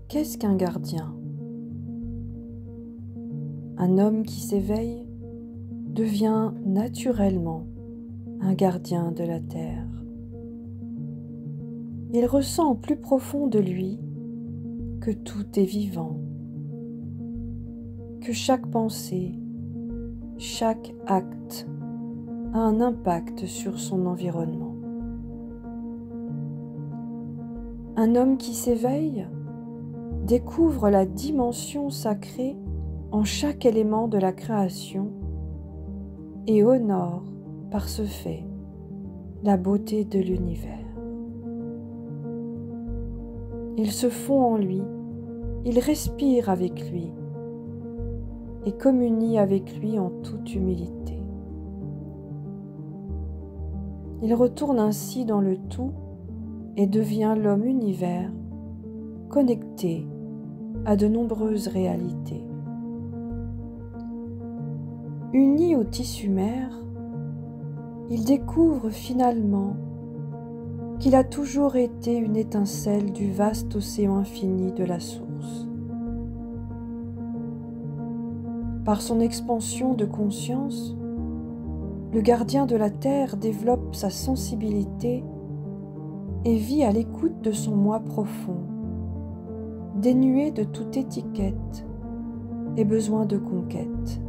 Qu'est-ce qu'un gardien? Un homme qui s'éveille devient naturellement un gardien de la terre. Il ressent au plus profond de lui que tout est vivant, que chaque pensée, chaque acte a un impact sur son environnement. Un homme qui s'éveille découvre la dimension sacrée en chaque élément de la création et honore par ce fait la beauté de l'univers. Il se fond en lui, il respire avec lui et communie avec lui en toute humilité. Il retourne ainsi dans le tout et devient l'homme-univers connecté à de nombreuses réalités. Uni au tissu mère, il découvre finalement qu'il a toujours été une étincelle du vaste océan infini de la source. Par son expansion de conscience, le gardien de la terre développe sa sensibilité et vit à l'écoute de son moi profond, dénué de toute étiquette et besoin de conquête.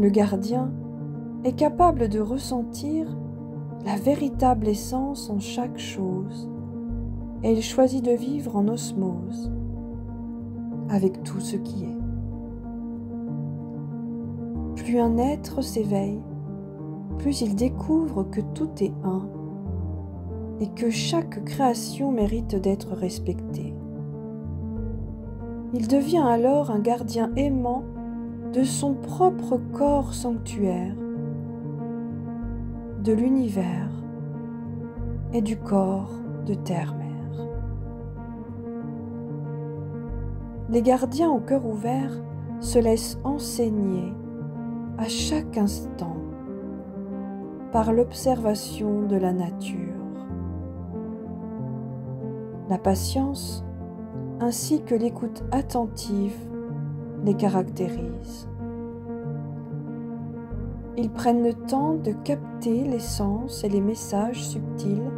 Le gardien est capable de ressentir la véritable essence en chaque chose et il choisit de vivre en osmose avec tout ce qui est. Plus un être s'éveille, plus il découvre que tout est un et que chaque création mérite d'être respectée. Il devient alors un gardien aimant de son propre corps sanctuaire, de l'univers et du corps de terre-mère. Les gardiens au cœur ouvert se laissent enseigner à chaque instant par l'observation de la nature. La patience ainsi que l'écoute attentive les caractérisent. Ils prennent le temps de capter les sens et les messages subtils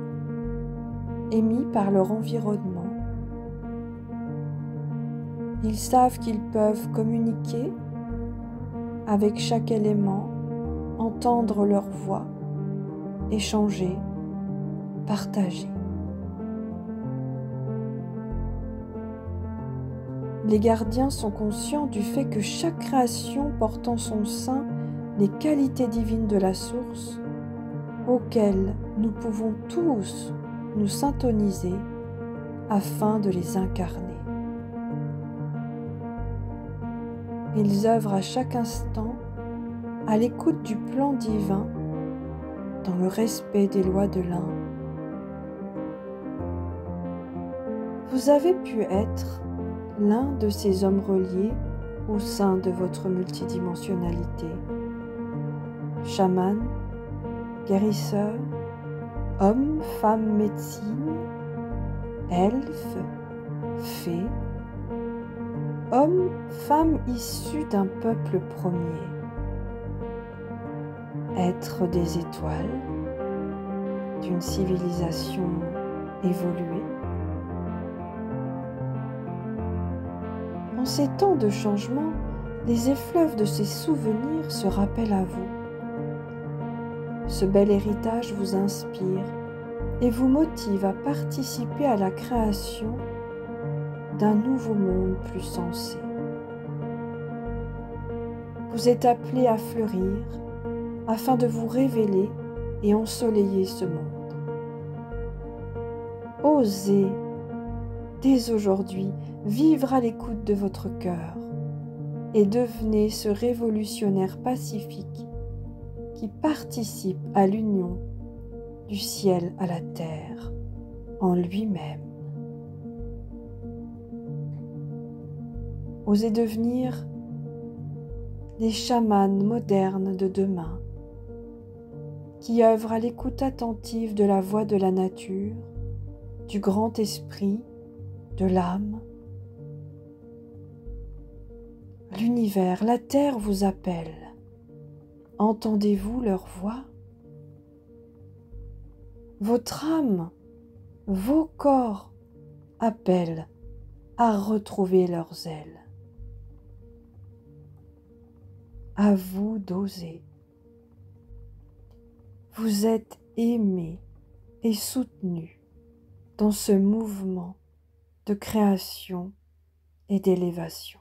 émis par leur environnement. Ils savent qu'ils peuvent communiquer avec chaque élément, entendre leur voix, échanger, partager. Les gardiens sont conscients du fait que chaque création porte en son sein les qualités divines de la source auxquelles nous pouvons tous nous syntoniser afin de les incarner. Ils œuvrent à chaque instant à l'écoute du plan divin dans le respect des lois de l'un. Vous avez pu être l'un de ces hommes reliés au sein de votre multidimensionnalité. Chaman, guérisseur, homme, femme, médecine, elfe, fée, homme, femme issus d'un peuple premier, être des étoiles, d'une civilisation évoluée. En ces temps de changement, les effluves de ces souvenirs se rappellent à vous. Ce bel héritage vous inspire et vous motive à participer à la création d'un nouveau monde plus sensé. Vous êtes appelés à fleurir afin de vous révéler et ensoleiller ce monde. Osez, dès aujourd'hui, vivre à l'écoute de votre cœur et devenez ce révolutionnaire pacifique qui participe à l'union du ciel à la terre en lui-même. Osez devenir des chamans modernes de demain qui œuvrent à l'écoute attentive de la voix de la nature du grand esprit, de l'âme. L'univers, la terre vous appelle. Entendez-vous leur voix? Votre âme, vos corps appellent à retrouver leurs ailes. À vous d'oser. Vous êtes aimé et soutenu dans ce mouvement de création et d'élévation.